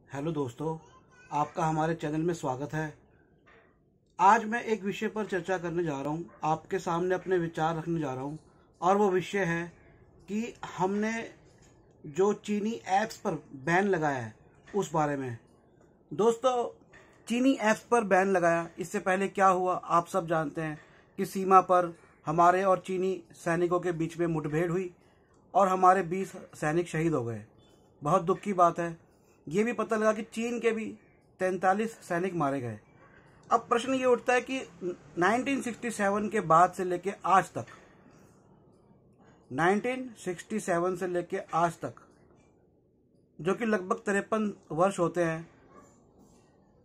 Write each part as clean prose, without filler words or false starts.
Hello दोस्तों, आपका हमारे चैनल में स्वागत है। आज मैं एक विषय पर चर्चा करने जा रहा हूं, आपके सामने अपने विचार रखने जा रहा हूं और वो विषय है कि हमने जो चीनी ऐप्स पर बैन लगाया है उस बारे में। दोस्तों, चीनी ऐप्स पर बैन लगाया, इससे पहले क्या हुआ आप सब जानते हैं कि सीमा पर हमारे और चीनी सैनिकों के बीच में मुठभेड़ हुई और हमारे 20 सैनिक शहीद हो गए। बहुत दुख की बात है। ये भी पता लगा कि चीन के भी 43 सैनिक मारे गए। अब प्रश्न ये उठता है कि 1967 के बाद से लेके आज तक 1967 से लेके आज तक जो कि लगभग 53 वर्ष होते हैं,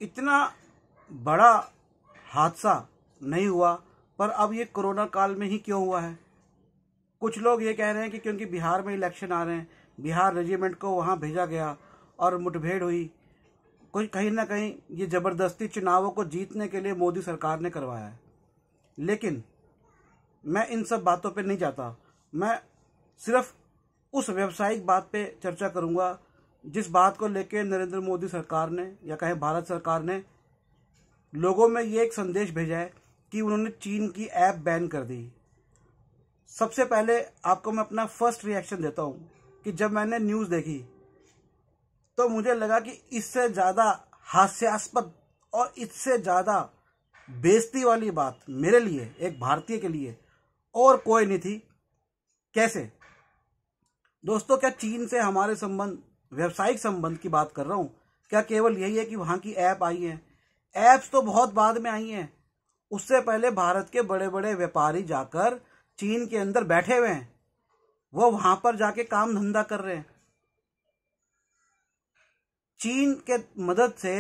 इतना बड़ा हादसा नहीं हुआ। पर अब ये कोरोना काल में ही क्यों हुआ है? कुछ लोग ये कह रहे हैं कि क्योंकि बिहार में इलेक्शन आ रहे हैं, बिहार रेजिमेंट को वहाँ भेजा गया और मुठभेड़ हुई। कोई कहीं ना कहीं ये ज़बरदस्ती चुनावों को जीतने के लिए मोदी सरकार ने करवाया है। लेकिन मैं इन सब बातों पे नहीं जाता। मैं सिर्फ उस व्यावसायिक बात पे चर्चा करूंगा जिस बात को लेके नरेंद्र मोदी सरकार ने या कहें भारत सरकार ने लोगों में ये एक संदेश भेजा है कि उन्होंने चीन की ऐप बैन कर दी। सबसे पहले आपको मैं अपना फर्स्ट रिएक्शन देता हूँ कि जब मैंने न्यूज़ देखी तो मुझे लगा कि इससे ज़्यादा हास्यास्पद और इससे ज़्यादा बेइज्जती वाली बात मेरे लिए, एक भारतीय के लिए, और कोई नहीं थी। कैसे? दोस्तों, क्या चीन से हमारे संबंध, व्यावसायिक संबंध की बात कर रहा हूँ, क्या केवल यही है कि वहाँ की ऐप आई है? ऐप्स तो बहुत बाद में आई हैं। उससे पहले भारत के बड़े बड़े व्यापारी जाकर चीन के अंदर बैठे हुए हैं, वो वहाँ पर जाके काम धंधा कर रहे हैं। चीन के मदद से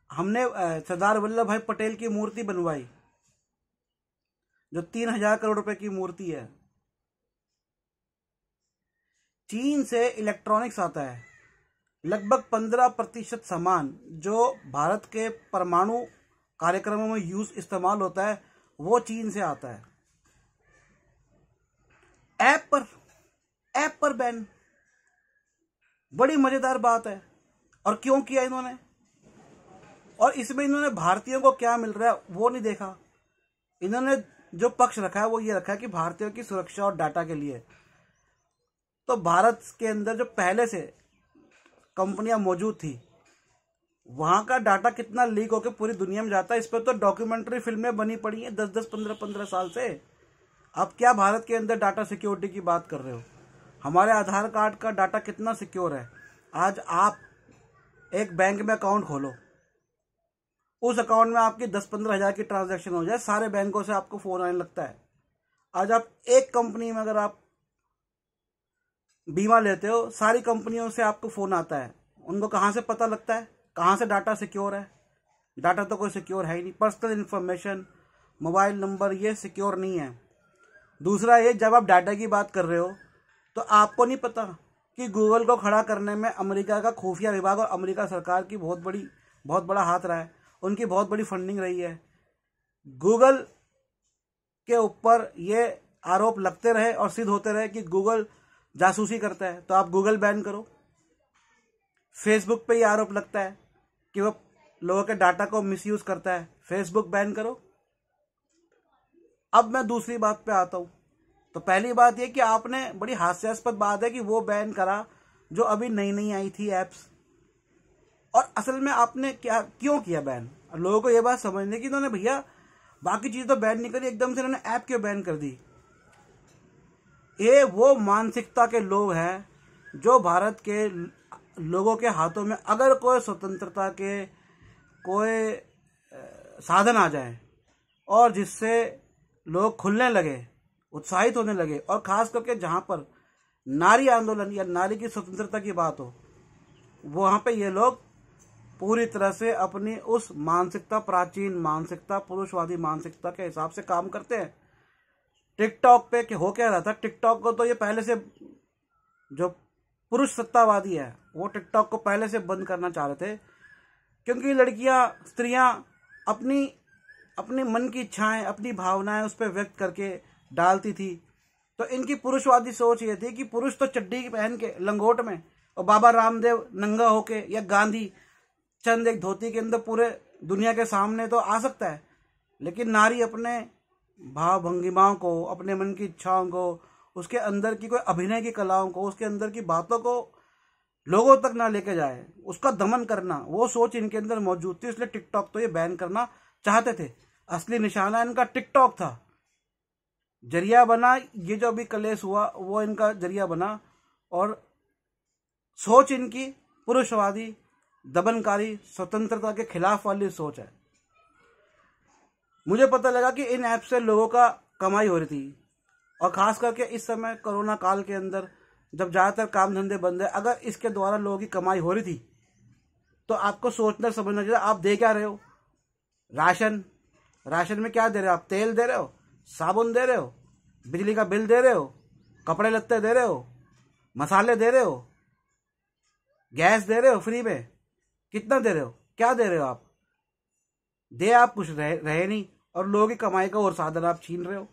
हमने सरदार वल्लभ भाई पटेल की मूर्ति बनवाई, जो 3000 करोड़ रुपए की मूर्ति है। चीन से इलेक्ट्रॉनिक्स आता है। लगभग 15% सामान जो भारत के परमाणु कार्यक्रमों में इस्तेमाल होता है वो चीन से आता है। ऐप पर बैन, बड़ी मजेदार बात है। और क्यों किया इन्होंने? और इसमें इन्होंने भारतीयों को क्या मिल रहा है वो नहीं देखा। इन्होंने जो पक्ष रखा है वो ये रखा है कि भारतीयों की सुरक्षा और डाटा के लिए। तो भारत के अंदर जो पहले से कंपनियां मौजूद थी, वहां का डाटा कितना लीक होकर पूरी दुनिया में जाता है, इस पर तो डॉक्यूमेंट्री फिल्में बनी पड़ी हैं 10-10, 15-15 साल से। अब क्या भारत के अंदर डाटा सिक्योरिटी की बात कर रहे हो? हमारे आधार कार्ड का डाटा कितना सिक्योर है। आज आप एक बैंक में अकाउंट खोलो, उस अकाउंट में आपकी 10-15 हज़ार की ट्रांजैक्शन हो जाए, सारे बैंकों से आपको फोन आने लगता है। आज आप एक कंपनी में अगर आप बीमा लेते हो, सारी कंपनियों से आपको फोन आता है। उनको कहाँ से पता लगता है कहाँ से डाटा सिक्योर है? डाटा तो कोई सिक्योर है ही नहीं। पर्सनल इंफॉर्मेशन, मोबाइल नंबर, ये सिक्योर नहीं है। दूसरा ये, जब आप डाटा की बात कर रहे हो तो आपको नहीं पता कि गूगल को खड़ा करने में अमेरिका का खुफिया विभाग और अमेरिका सरकार की बहुत बड़ा हाथ रहा है। उनकी बहुत बड़ी फंडिंग रही है। गूगल के ऊपर ये आरोप लगते रहे और सिद्ध होते रहे कि गूगल जासूसी करता है, तो आप गूगल बैन करो। फेसबुक पे ये आरोप लगता है कि वो लोगों के डाटा को मिसयूज करता है, फेसबुक बैन करो। अब मैं दूसरी बात पे आता हूँ। तो पहली बात ये कि आपने, बड़ी हास्यास्पद बात है कि वो बैन करा जो अभी नई नई आई थी ऐप्स। और असल में आपने क्यों किया बैन? लोगों को ये बात समझने की, इन्होंने भैया बाकी चीज तो बैन नहीं करी, एकदम से इन्होंने ऐप क्यों बैन कर दी? ये वो मानसिकता के लोग हैं जो भारत के लोगों के हाथों में अगर कोई स्वतंत्रता के कोई साधन आ जाए और जिससे लोग खुलने लगे, उत्साहित होने लगे, और खास करके जहां पर नारी आंदोलन या नारी की स्वतंत्रता की बात हो, वहां पे ये लोग पूरी तरह से अपनी उस मानसिकता, प्राचीन मानसिकता, पुरुषवादी मानसिकता के हिसाब से काम करते हैं। टिकटॉक पे हो क्या रहा था? टिकटॉक को तो ये पहले से, जो पुरुष सत्तावादी है वो टिकटॉक को पहले से बंद करना चाह रहे थे, क्योंकि लड़कियां, स्त्रियां अपनी मन की इच्छाएं, अपनी भावनाएं उस पर व्यक्त करके डालती थी। तो इनकी पुरुषवादी सोच ये थी कि पुरुष तो चड्डी पहन के लंगोट में और बाबा रामदेव नंगा होके या गांधी चंद एक धोती के अंदर पूरे दुनिया के सामने तो आ सकता है, लेकिन नारी अपने भाव भंगिमाओं को, अपने मन की इच्छाओं को, उसके अंदर की कोई अभिनय की कलाओं को, उसके अंदर की बातों को लोगों तक ना लेके जाए, उसका दमन करना, वो सोच इनके अंदर मौजूद थी। इसलिए टिकटॉक तो ये बैन करना चाहते थे। असली निशाना इनका टिकटॉक था, जरिया बना। ये जो अभी कलेश हुआ वो इनका जरिया बना, और सोच इनकी पुरुषवादी, दमनकारी, स्वतंत्रता के खिलाफ वाली सोच है। मुझे पता लगा कि इन ऐप से लोगों का कमाई हो रही थी, और खास करके इस समय कोरोना काल के अंदर जब ज़्यादातर काम धंधे बंद है, अगर इसके द्वारा लोगों की कमाई हो रही थी तो आपको सोचना समझना चाहिए। आप दे क्या रहे हो? राशन। राशन में क्या दे रहे हो आप? तेल दे रहे हो, साबुन दे रहे हो, बिजली का बिल दे रहे हो, कपड़े लत्ते दे रहे हो, मसाले दे रहे हो, गैस दे रहे हो फ्री में। कितना दे रहे हो? क्या दे रहे हो आप? दे आप कुछ रहे नहीं, और लोगों की कमाई का और साधन आप छीन रहे हो।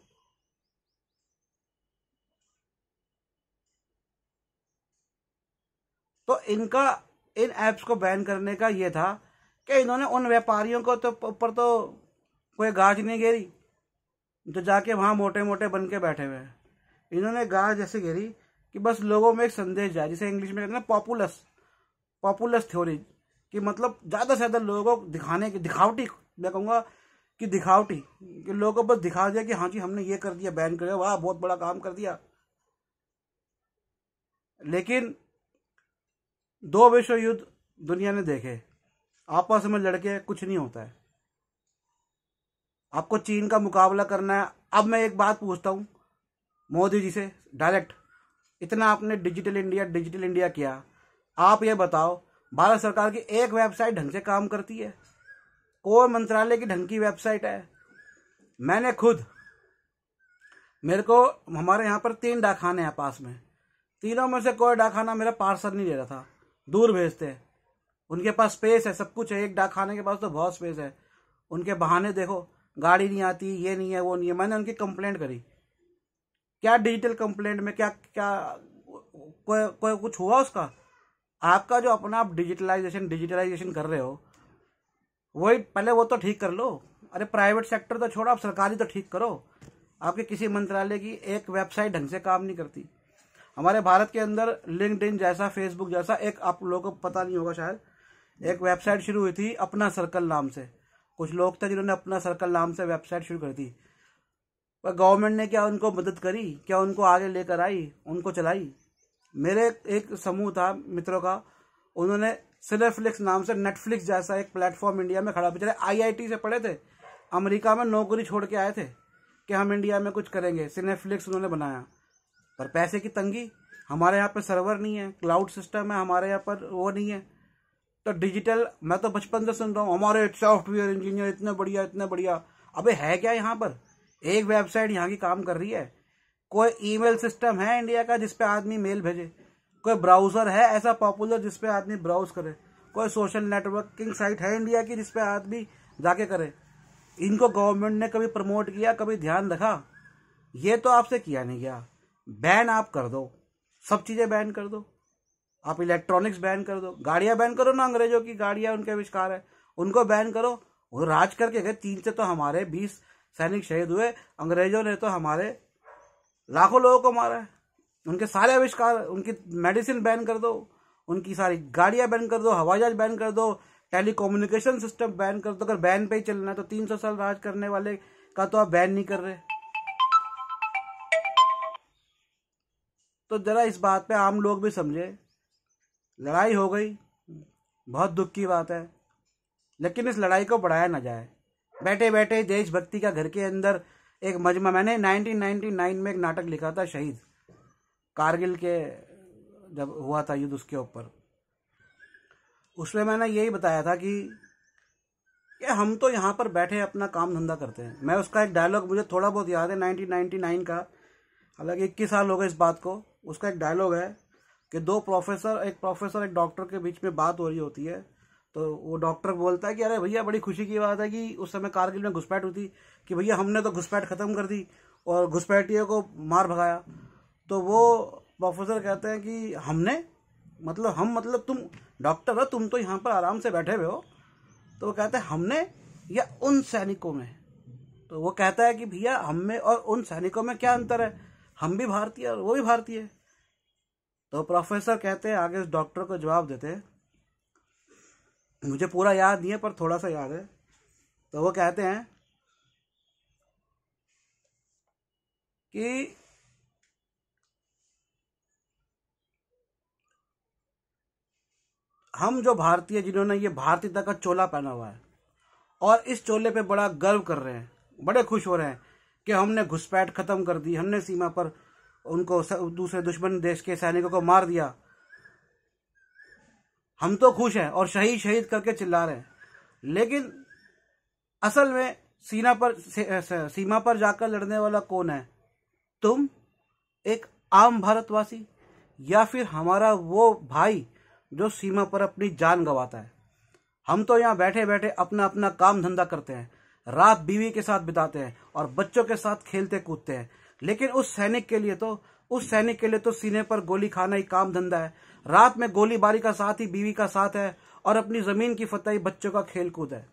तो इनका इन ऐप्स को बैन करने का ये था कि इन्होंने उन व्यापारियों को तो ऊपर तो कोई गाज नहीं घेरी जो जाके वहां मोटे मोटे बन के बैठे हुए हैं। इन्होंने गाज जैसे घेरी कि बस लोगों में एक संदेश जाए, जिसे इंग्लिश में कहते हैं पॉपुलस थ्योरी, कि मतलब ज्यादा से ज्यादा लोगों को दिखाने की, दिखावटी, मैं कहूँगा कि दिखावटी, कि लोगों को बस दिखा दिया कि हाँ जी हमने ये कर दिया, बैन कर दिया, वाह बहुत बड़ा काम कर दिया। लेकिन 2 विश्व युद्ध दुनिया ने देखे, आपस में लड़के कुछ नहीं होता है। आपको चीन का मुकाबला करना है। अब मैं एक बात पूछता हूं मोदी जी से डायरेक्ट, इतना आपने डिजिटल इंडिया किया, आप ये बताओ भारत सरकार की एक वेबसाइट ढंग से काम करती है? कोई मंत्रालय की ढंग की वेबसाइट है? मैंने खुद, मेरे को हमारे यहाँ पर 3 डाकखाने हैं पास में, तीनों में से कोई डाकखाना मेरा पार्सल नहीं दे रहा था, दूर भेजते हैं। उनके पास स्पेस है, सब कुछ है, एक डाकखाने के पास तो बहुत स्पेस है, उनके बहाने देखो, गाड़ी नहीं आती, ये नहीं है, वो नहीं है। मैंने उनकी कंप्लेंट करी, क्या डिजिटल कंप्लेंट में क्या क्या कोई कुछ हुआ उसका? आपका जो अपना आप डिजिटलाइजेशन कर रहे हो, वही पहले वो तो ठीक कर लो। अरे प्राइवेट सेक्टर तो छोड़ो, आप सरकारी तो ठीक करो। आपके किसी मंत्रालय की एक वेबसाइट ढंग से काम नहीं करती। हमारे भारत के अंदर लिंक्डइन जैसा, फेसबुक जैसा, एक आप लोगों को पता नहीं होगा शायद, एक वेबसाइट शुरू हुई थी अपना सर्कल नाम से। कुछ लोग थे जिन्होंने अपना सर्कल नाम से वेबसाइट शुरू कर दी, पर गवर्नमेंट ने क्या उनको मदद करी? क्या उनको आगे लेकर आई? उनको चलाई? मेरे एक समूह था मित्रों का, उन्होंने सिनेफ्लिक्स नाम से नेटफ्लिक्स जैसा एक प्लेटफॉर्म इंडिया में खड़ा, बेचारे IIT से पढ़े थे, अमेरिका में नौकरी छोड़ के आए थे कि हम इंडिया में कुछ करेंगे। सिनेफ्लिक्स उन्होंने बनाया, पर पैसे की तंगी, हमारे यहाँ पे सर्वर नहीं है, क्लाउड सिस्टम है हमारे यहाँ पर, वो नहीं है। तो डिजिटल, मैं तो बचपन से सुन रहा हूँ हमारे सॉफ्टवेयर इंजीनियर इतने बढ़िया इतने बढ़िया। अबे है क्या यहाँ पर? एक वेबसाइट यहाँ की काम कर रही है? कोई ईमेल सिस्टम है इंडिया का जिसपे आदमी मेल भेजे? कोई ब्राउजर है ऐसा पॉपुलर जिसपे आदमी ब्राउज करे? कोई सोशल नेटवर्किंग साइट है इंडिया की जिसपे आदमी जाके करे? इनको गवर्नमेंट ने कभी प्रमोट किया, कभी ध्यान रखा? ये तो आपसे किया नहीं गया। बैन आप कर दो, सब चीजें बैन कर दो। आप इलेक्ट्रॉनिक्स बैन कर दो, गाड़ियां बैन करो ना, अंग्रेजों की गाड़ियां उनके आविष्कार है, उनको बैन करो। वो राज करके गए, चीन से तो हमारे 20 सैनिक शहीद हुए, अंग्रेजों ने तो हमारे लाखों लोगों को मारा है। उनके सारे आविष्कार, उनकी मेडिसिन बैन कर दो, उनकी सारी गाड़ियां बैन कर दो, हवाई जहाज बैन कर दो, टेलीकम्युनिकेशन सिस्टम बैन कर दो। अगर बैन पे ही चलना है तो 300 साल राज करने वाले का तो आप बैन नहीं कर रहे। तो जरा इस बात पे आम लोग भी समझे। लड़ाई हो गई, बहुत दुख की बात है, लेकिन इस लड़ाई को बढ़ाया ना जाए। बैठे बैठे देशभक्ति का घर के अंदर एक मजमा, मैंने 1999 में एक नाटक लिखा था, शहीद, कारगिल के जब हुआ था युद्ध उसके ऊपर। उसमें मैंने यही बताया था कि हम तो यहाँ पर बैठे अपना काम धंधा करते हैं। मैं उसका एक डायलॉग मुझे थोड़ा बहुत याद है 1999 का, हालांकि 21 साल हो गए इस बात को। उसका एक डायलॉग है कि एक प्रोफेसर एक डॉक्टर के बीच में बात हो रही होती है, तो वो डॉक्टर बोलता है कि अरे भैया बड़ी खुशी की बात है कि उस समय कारगिल में घुसपैठ हुई थी, कि भैया हमने तो घुसपैठ खत्म कर दी और घुसपैठियों को मार भगाया। तो वो प्रोफेसर कहते हैं कि हमने, मतलब तुम डॉक्टर हो, तुम तो यहाँ पर आराम से बैठे हुए हो। तो वो कहते हैं हमने या उन सैनिकों में। तो वो कहता है कि भैया हम में और उन सैनिकों में क्या अंतर है, हम भी भारतीय और वो भी भारतीय। तो प्रोफेसर कहते हैं, आगे उस डॉक्टर को जवाब देते हैं, मुझे पूरा याद नहीं है पर थोड़ा सा याद है। तो वो कहते हैं कि हम जो भारतीय जिन्होंने ये भारतीयता का चोला पहना हुआ है और इस चोले पे बड़ा गर्व कर रहे हैं, बड़े खुश हो रहे हैं कि हमने घुसपैठ खत्म कर दी, हमने सीमा पर उनको दूसरे दुश्मन देश के सैनिकों को मार दिया, हम तो खुश हैं और शहीद शहीद करके चिल्ला रहे हैं। लेकिन असल में सीमा पर जाकर लड़ने वाला कौन है, तुम, एक आम भारतवासी, या फिर हमारा वो भाई जो सीमा पर अपनी जान गंवाता है। हम तो यहाँ बैठे बैठे अपना अपना काम धंधा करते हैं, रात बीवी के साथ बिताते हैं और बच्चों के साथ खेलते कूदते हैं। लेकिन उस सैनिक के लिए तो सीने पर गोली खाना ही काम धंधा है, रात में गोलीबारी का साथ ही बीवी का साथ है और अपनी जमीन की फतह बच्चों का खेल कूद है।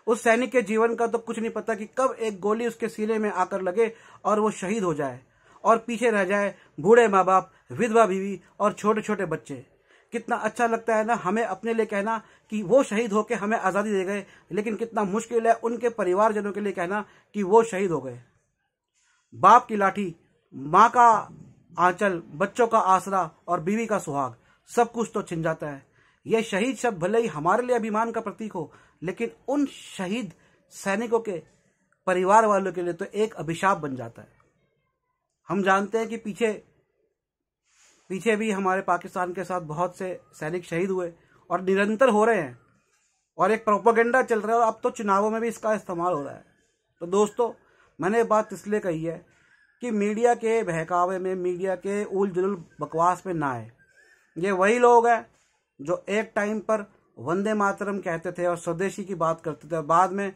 उस सैनिक के जीवन का तो कुछ नहीं पता कि कब एक गोली उसके सीने में आकर लगे और वो शहीद हो जाए और पीछे रह जाए बूढ़े माँ बाप, विधवा बीवी और छोटे छोटे बच्चे। कितना अच्छा लगता है ना हमें अपने लिए कहना कि वो शहीद होके हमें आज़ादी दे गए, लेकिन कितना मुश्किल है उनके परिवारजनों के लिए कहना कि वो शहीद हो गए। बाप की लाठी, माँ का आंचल, बच्चों का आसरा और बीवी का सुहाग, सब कुछ तो छिन जाता है। यह शहीद शब्द भले ही हमारे लिए अभिमान का प्रतीक हो, लेकिन उन शहीद सैनिकों के परिवार वालों के लिए तो एक अभिशाप बन जाता है। हम जानते हैं कि पीछे भी हमारे पाकिस्तान के साथ बहुत से सैनिक शहीद हुए और निरंतर हो रहे हैं और एक प्रोपेगेंडा चल रहा है और अब तो चुनावों में भी इसका इस्तेमाल हो रहा है। तो दोस्तों, मैंने ये बात इसलिए कही है कि मीडिया के बहकावे में, मीडिया के उल जुलूल बकवास में ना आए। ये वही लोग हैं जो एक टाइम पर वंदे मातरम कहते थे और स्वदेशी की बात करते थे और बाद में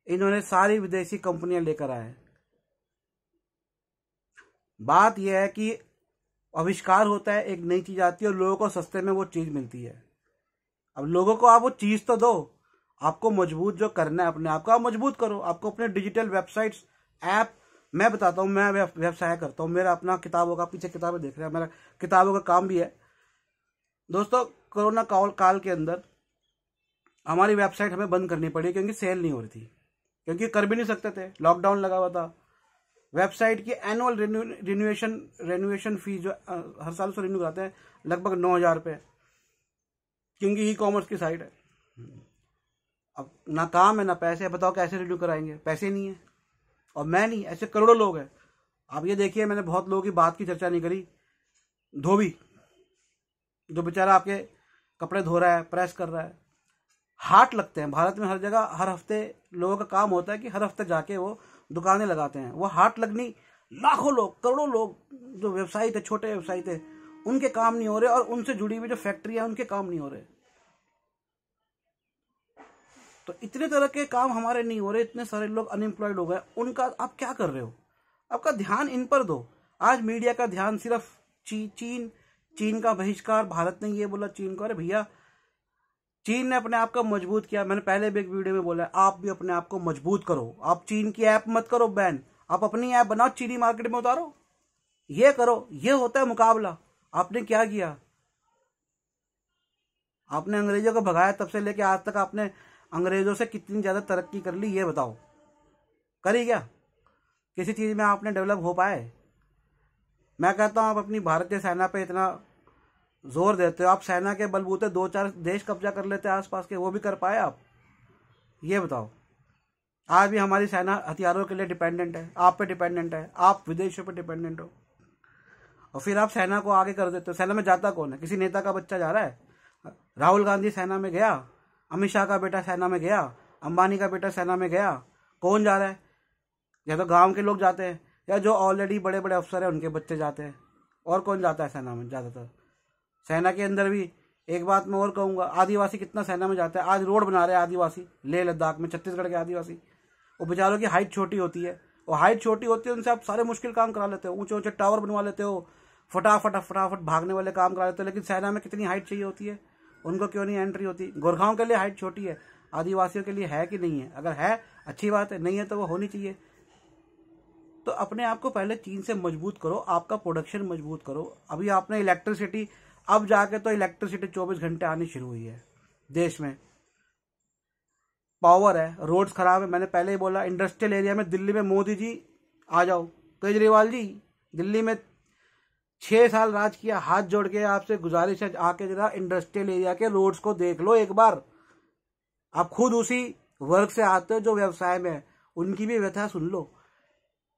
इन्होंने सारी विदेशी कंपनियां लेकर आए। बात यह है कि आविष्कार होता है, एक नई चीज आती है और लोगों को सस्ते में वो चीज मिलती है। अब लोगों को आप वो चीज तो दो, आपको मजबूत जो करना है अपने आप को आप मजबूत करो। आपको अपने डिजिटल वेबसाइट्स, ऐप, मैं बताता हूँ, मैं व्यवसाय करता हूँ, मेरा अपना किताबों का, पीछे किताबें देख रहे हैं, मेरा किताबों का काम भी है। दोस्तों, कोरोना काल के अंदर हमारी वेबसाइट हमें बंद करनी पड़ी क्योंकि सेल नहीं हो रही थी, क्योंकि कर भी नहीं सकते थे, लॉकडाउन लगा हुआ था। वेबसाइट की एनुअल रिन्यूएशन फीस जो हर साल से रिन्यू कराते हैं लगभग 9,000 रुपये, क्योंकि ई कॉमर्स की साइट है। अब ना काम है ना पैसे, बताओ कैसे रिन्यू कराएंगे, पैसे नहीं है। और मैं नहीं, ऐसे करोड़ों लोग हैं। आप ये देखिए, मैंने बहुत लोगों की बात की चर्चा नहीं करी। धोबी जो बेचारा आपके कपड़े धो रहा है, प्रेस कर रहा है, हाट लगते हैं भारत में हर जगह, हर हफ्ते लोगों का काम होता है कि हर हफ्ते जाके वो दुकानें लगाते हैं। वो हाट लगनी, लाखों लोग, करोड़ों लोग जो व्यवसायी थे, छोटे व्यवसायी थे, उनके काम नहीं हो रहे और उनसे जुड़ी हुई जो फैक्ट्री है उनके काम नहीं हो रहे। तो इतने तरह के काम हमारे नहीं हो रहे, इतने सारे लोग अनएम्प्लॉयड हो गए, उनका आप क्या कर रहे हो? आपका ध्यान इन पर दो। आज मीडिया का ध्यान सिर्फ चीन का बहिष्कार, भारत ने ये बोला चीन को, अरे भैया चीन ने अपने आप को मजबूत किया। मैंने पहले भी एक वीडियो में बोला, आप भी अपने आप को मजबूत करो। आप चीन की ऐप मत करो बैन, आप अपनी ऐप बनाओ, चीनी मार्केट में उतारो, ये करो। ये होता है मुकाबला। आपने क्या किया? आपने अंग्रेजों को भगाया, तब से लेके आज तक आपने अंग्रेजों से कितनी ज्यादा तरक्की कर ली, ये बताओ, करी क्या? किसी चीज में आपने डेवलप हो पाए? मैं कहता हूं आप अपनी भारतीय सेना पे इतना जोर देते हो, आप सेना के बलबूते 2-4 देश कब्जा कर लेते आसपास के, वो भी कर पाए आप? ये बताओ। आज भी हमारी सेना हथियारों के लिए डिपेंडेंट है, आप पे डिपेंडेंट है, आप विदेशों पे डिपेंडेंट हो, और फिर आप सेना को आगे कर देते हो। सेना में जाता कौन है? किसी नेता का बच्चा जा रहा है? राहुल गांधी सेना में गया, अमित शाह का बेटा सेना में गया, अंबानी का बेटा सेना में गया, कौन जा रहा है? या तो गांव के लोग जाते हैं, या जो ऑलरेडी बड़े बड़े अफसर हैं उनके बच्चे जाते हैं। और कौन जाता है सेना में? ज्यादातर सेना के अंदर भी एक बात मैं और कहूंगा, आदिवासी कितना सेना में जाता है। आज रोड बना रहे हैं आदिवासी, लेह लद्दाख में, छत्तीसगढ़ के आदिवासी, वो बेचारों की हाइट छोटी होती है, और हाइट छोटी होती है उनसे आप सारे मुश्किल काम करा लेते हो, ऊंचे ऊंचे टावर बनवा लेते हो, फटाफट भागने वाले काम करा देते हैं, लेकिन सेना में कितनी हाइट चाहिए होती है, उनको क्यों नहीं एंट्री होती? गोरखाओं के लिए हाइट छोटी है, आदिवासियों के लिए है कि नहीं है? अगर है अच्छी बात है, नहीं है तो वो होनी चाहिए। तो अपने आप को पहले चीन से मजबूत करो, आपका प्रोडक्शन मजबूत करो। अभी आपने इलेक्ट्रिसिटी, अब जाके तो इलेक्ट्रिसिटी 24 घंटे आनी शुरू हुई है देश में, पावर है, रोड्स खराब है। मैंने पहले ही बोला, इंडस्ट्रियल एरिया में दिल्ली में मोदी जी आ जाओ, केजरीवाल जी दिल्ली में 6 साल राज किया, हाथ जोड़ के आपसे गुजारिश है, आके जरा इंडस्ट्रियल एरिया के रोड्स को देख लो एक बार। आप खुद उसी वर्ग से आते हो जो व्यवसाय में है, उनकी भी व्यथा सुन लो।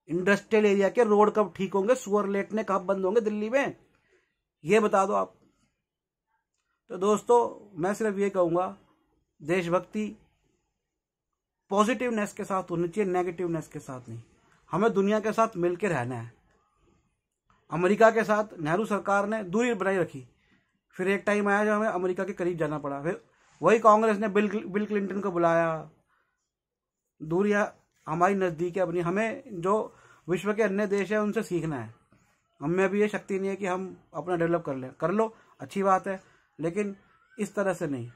इंडस्ट्रियल एरिया के रोड कब ठीक होंगे, सुअर लेटने कब बंद होंगे दिल्ली में, ये बता दो आप। तो दोस्तों मैं सिर्फ ये कहूंगा, देशभक्ति पॉजिटिवनेस के साथ होनी चाहिए, नेगेटिवनेस के साथ नहीं। हमें दुनिया के साथ मिलकर रहना है। अमेरिका के साथ नेहरू सरकार ने दूरी बनाई रखी, फिर एक टाइम आया जब हमें अमेरिका के करीब जाना पड़ा, फिर वही कांग्रेस ने बिल क्लिंटन को बुलाया। दूरियां हमारी नज़दीक है अपनी, हमें जो विश्व के अन्य देश है उनसे सीखना है। हमें अभी ये शक्ति नहीं है कि हम अपना डेवलप कर लें, कर लो अच्छी बात है, लेकिन इस तरह से नहीं।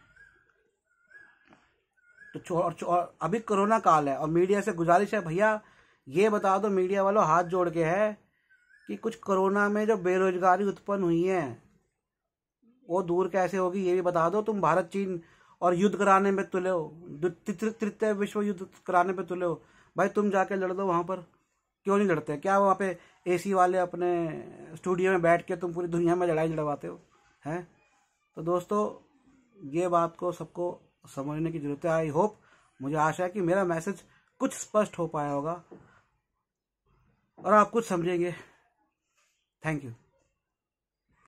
तो अभी कोरोना काल है और मीडिया से गुजारिश है, भैया ये बता दो, मीडिया वालों हाथ जोड़ के है कि कुछ कोरोना में जो बेरोजगारी उत्पन्न हुई है वो दूर कैसे होगी, ये भी बता दो। तुम भारत चीन और युद्ध कराने में तुले हो, तृतीय विश्व युद्ध कराने पे तुले हो, भाई तुम जाके लड़ दो वहां पर। क्यों नहीं लड़ते? क्या वहाँ पे एसी वाले अपने स्टूडियो में बैठ के तुम पूरी दुनिया में लड़ाई लड़वाते हो हैं? तो दोस्तों ये बात को सबको समझने की जरूरत है। आई होप, मुझे आशा है कि मेरा मैसेज कुछ स्पष्ट हो पाया होगा और आप कुछ समझेंगे। Thank you.